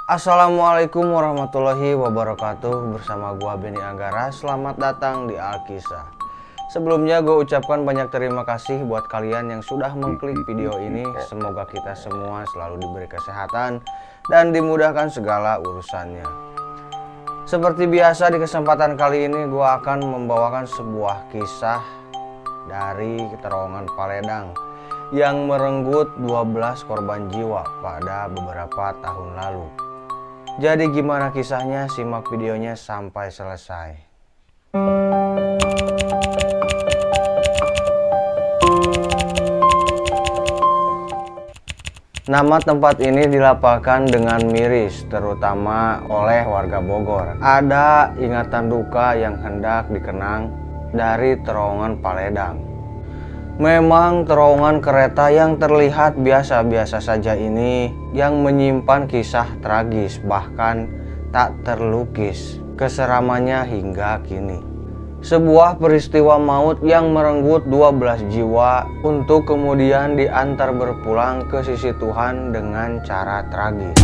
Assalamualaikum warahmatullahi wabarakatuh. Bersama gua Beni Anggara. Selamat datang di Alkisah. Sebelumnya gue ucapkan banyak terima kasih buat kalian yang sudah mengklik video ini. Semoga kita semua selalu diberi kesehatan dan dimudahkan segala urusannya. Seperti biasa, di kesempatan kali ini gue akan membawakan sebuah kisah dari terowongan Paledang yang merenggut 12 korban jiwa pada beberapa tahun lalu. Jadi gimana kisahnya? Simak videonya sampai selesai. Nama tempat ini dilapalkan dengan miris, terutama oleh warga Bogor. Ada ingatan duka yang hendak dikenang dari terowongan Paledang. Memang terowongan kereta yang terlihat biasa-biasa saja ini yang menyimpan kisah tragis, bahkan tak terlukis keseramannya hingga kini. Sebuah peristiwa maut yang merenggut 12 jiwa untuk kemudian diantar berpulang ke sisi Tuhan dengan cara tragis.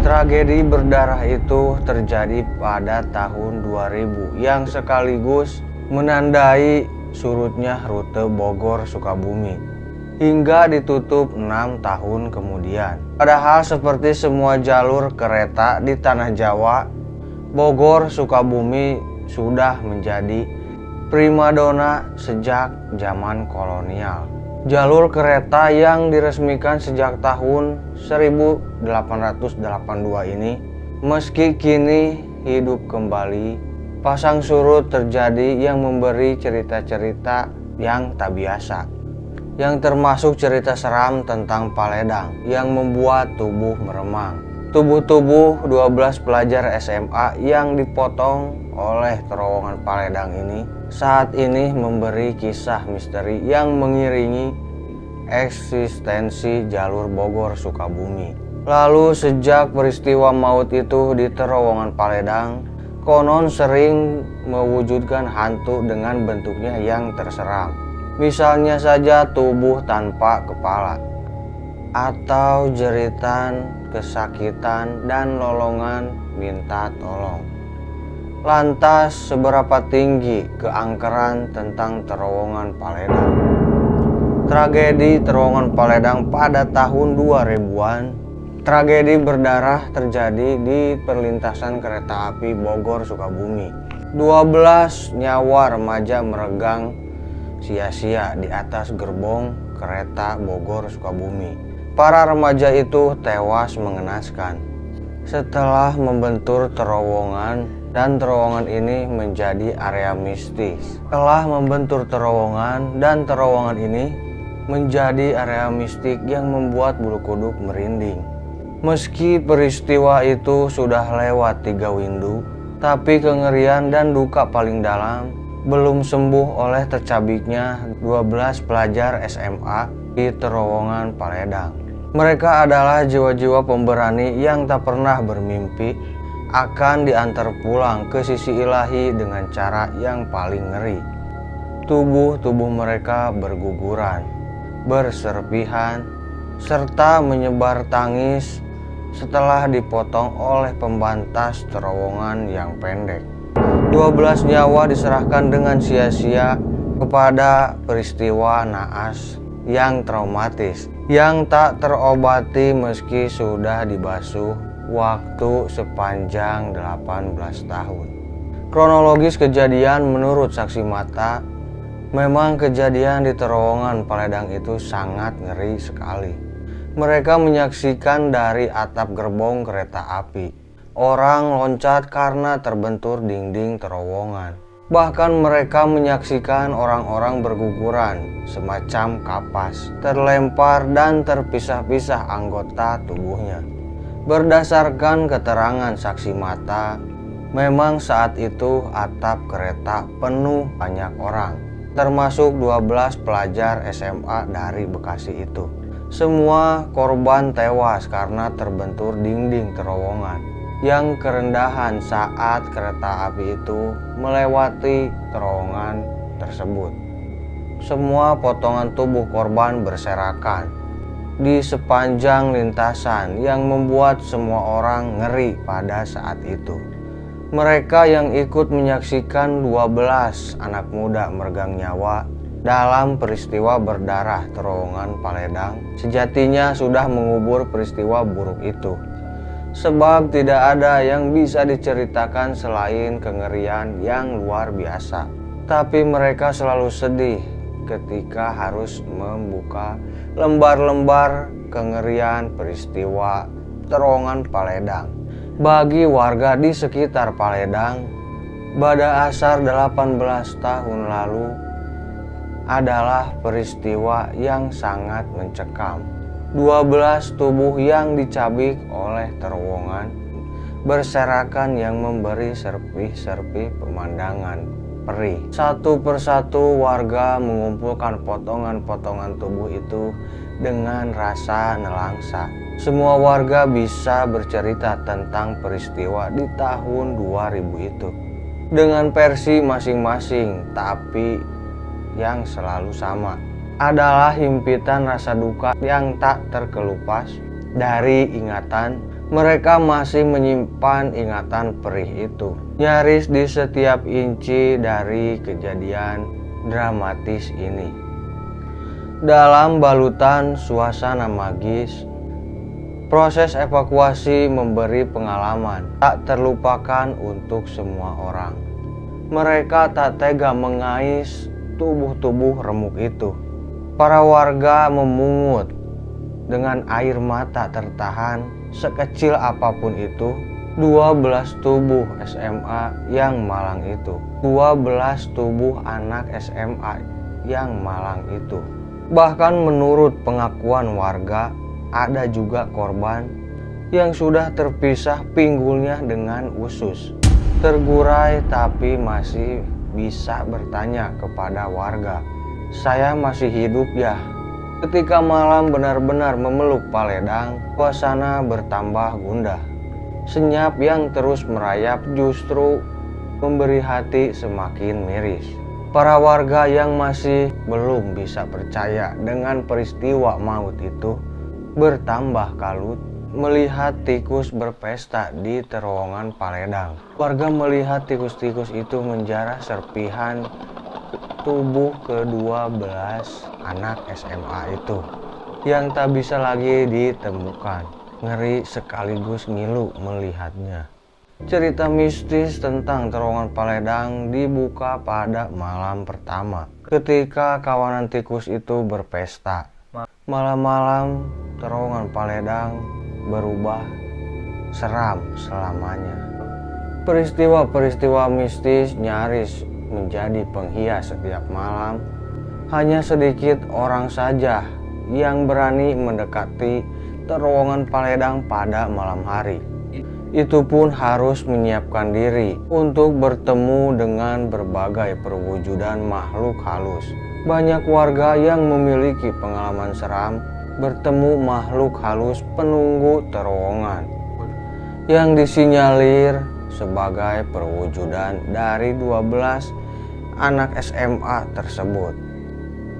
Tragedi berdarah itu terjadi pada tahun 2000 yang sekaligus menandai surutnya rute Bogor-Sukabumi hingga ditutup 6 tahun kemudian. Padahal seperti semua jalur kereta di tanah Jawa, Bogor-Sukabumi sudah menjadi primadona sejak zaman kolonial. Jalur kereta yang diresmikan sejak tahun 1882 ini meski kini hidup kembali, pasang surut terjadi yang memberi cerita-cerita yang tak biasa, yang termasuk cerita seram tentang Paledang yang membuat tubuh meremang. Tubuh-tubuh 12 pelajar SMA yang dipotong oleh terowongan Paledang ini saat ini memberi kisah misteri yang mengiringi eksistensi jalur Bogor-Sukabumi. Lalu sejak peristiwa maut itu di terowongan Paledang, konon sering mewujudkan hantu dengan bentuknya yang terseram. Misalnya saja tubuh tanpa kepala, atau jeritan kesakitan dan lolongan minta tolong. Lantas seberapa tinggi keangkeran tentang terowongan Paledang? Tragedi terowongan Paledang pada tahun 2000-an. Tragedi berdarah terjadi di perlintasan kereta api Bogor-Sukabumi. 12 nyawa remaja meregang sia-sia di atas gerbong kereta Bogor-Sukabumi. Para remaja itu tewas mengenaskan setelah membentur terowongan, dan terowongan ini menjadi area mistis. Setelah membentur terowongan dan terowongan ini menjadi area mistik yang membuat bulu kuduk merinding. Meski peristiwa itu sudah lewat 3 windu, tapi kengerian dan duka paling dalam belum sembuh oleh tercabiknya 12 pelajar SMA di terowongan Paledang. Mereka adalah jiwa-jiwa pemberani yang tak pernah bermimpi akan diantar pulang ke sisi ilahi dengan cara yang paling ngeri. Tubuh-tubuh mereka berguguran, berserpihan, serta menyebar tangis setelah dipotong oleh pembantas terowongan yang pendek. 12 nyawa diserahkan dengan sia-sia kepada peristiwa naas yang traumatis, yang tak terobati meski sudah dibasuh waktu sepanjang 18 tahun. Kronologis kejadian menurut saksi mata, memang kejadian di terowongan Paledang itu sangat ngeri sekali. Mereka menyaksikan dari atap gerbong kereta api, orang loncat karena terbentur dinding terowongan. Bahkan mereka menyaksikan orang-orang berguguran semacam kapas, terlempar dan terpisah-pisah anggota tubuhnya. Berdasarkan keterangan saksi mata, memang saat itu atap kereta penuh banyak orang, termasuk 12 pelajar SMA dari Bekasi itu. Semua korban tewas karena terbentur dinding terowongan yang kerendahan saat kereta api itu melewati terowongan tersebut. Semua potongan tubuh korban berserakan, di sepanjang lintasan yang membuat semua orang ngeri pada saat itu. Mereka yang ikut menyaksikan 12 anak muda meregang nyawa dalam peristiwa berdarah terowongan Paledang sejatinya sudah mengubur peristiwa buruk itu. Sebab tidak ada yang bisa diceritakan selain kengerian yang luar biasa. Tapi mereka selalu sedih ketika harus membuka lembar-lembar kengerian peristiwa terowongan Paledang. Bagi warga di sekitar Paledang, pada asar 18 tahun lalu adalah peristiwa yang sangat mencekam. 12 tubuh yang dicabik oleh terowongan berserakan yang memberi serpih-serpih pemandangan perih. Satu persatu warga mengumpulkan potongan-potongan tubuh itu dengan rasa nelangsa. Semua warga bisa bercerita tentang peristiwa di tahun 2000 itu dengan versi masing-masing, tapi yang selalu sama adalah himpitan rasa duka yang tak terkelupas dari ingatan. Mereka masih menyimpan ingatan perih itu, nyaris di setiap inci dari kejadian dramatis ini. Dalam balutan suasana magis, proses evakuasi memberi pengalaman tak terlupakan untuk semua orang. Mereka tak tega mengais tubuh-tubuh remuk itu. Para warga memungut dengan air mata tertahan sekecil apapun itu 12 tubuh SMA yang malang itu. 12 tubuh anak SMA yang malang itu. Bahkan menurut pengakuan warga, ada juga korban yang sudah terpisah pinggulnya dengan usus. Tergurai tapi masih bisa bertanya kepada warga, "Saya masih hidup ya?" Ketika malam benar-benar memeluk Paledang, suasana bertambah gundah. Senyap yang terus merayap justru memberi hati semakin miris. Para warga yang masih belum bisa percaya dengan peristiwa maut itu bertambah kalut melihat tikus berpesta di terowongan Paledang. Warga melihat tikus-tikus itu menjarah serpihan tubuh ke-12 anak SMA itu yang tak bisa lagi ditemukan. Ngeri sekaligus ngilu melihatnya. Cerita mistis tentang terowongan Paledang dibuka pada malam pertama ketika kawanan tikus itu berpesta. Malam-malam terowongan Paledang berubah seram selamanya. Peristiwa-peristiwa mistis nyaris menjadi penghias setiap malam. Hanya sedikit orang saja yang berani mendekati terowongan Paledang pada malam hari. Itu pun harus menyiapkan diri untuk bertemu dengan berbagai perwujudan makhluk halus. Banyak warga yang memiliki pengalaman seram bertemu makhluk halus penunggu terowongan yang disinyalir sebagai perwujudan dari 12 anak SMA tersebut.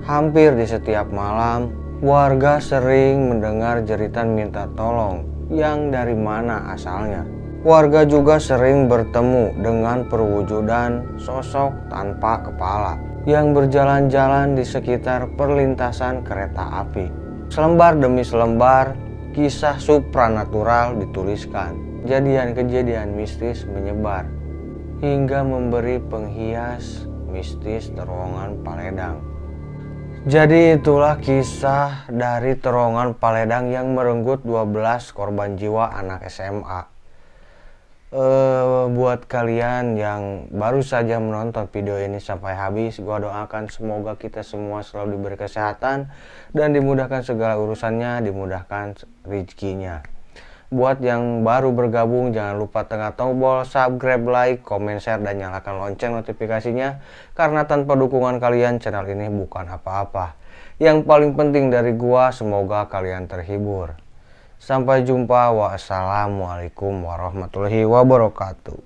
Hampir di setiap malam, warga sering mendengar jeritan minta tolong yang dari mana asalnya. Warga juga sering bertemu dengan perwujudan sosok tanpa kepala yang berjalan-jalan di sekitar perlintasan kereta api. Selembar demi selembar, kisah supranatural dituliskan. Kejadian-kejadian mistis menyebar hingga memberi penghias mistis terowongan Paledang. Jadi itulah kisah dari terowongan Paledang yang merenggut 12 korban jiwa anak SMA. Buat kalian yang baru saja menonton video ini sampai habis, gua doakan semoga kita semua selalu diberi kesehatan dan dimudahkan segala urusannya, dimudahkan rezekinya. Buat yang baru bergabung, jangan lupa tekan tombol subscribe, like, comment, share, dan nyalakan lonceng notifikasinya. Karena tanpa dukungan kalian, channel ini bukan apa-apa. Yang paling penting dari gua, semoga kalian terhibur. Sampai jumpa, wassalamualaikum warahmatullahi wabarakatuh.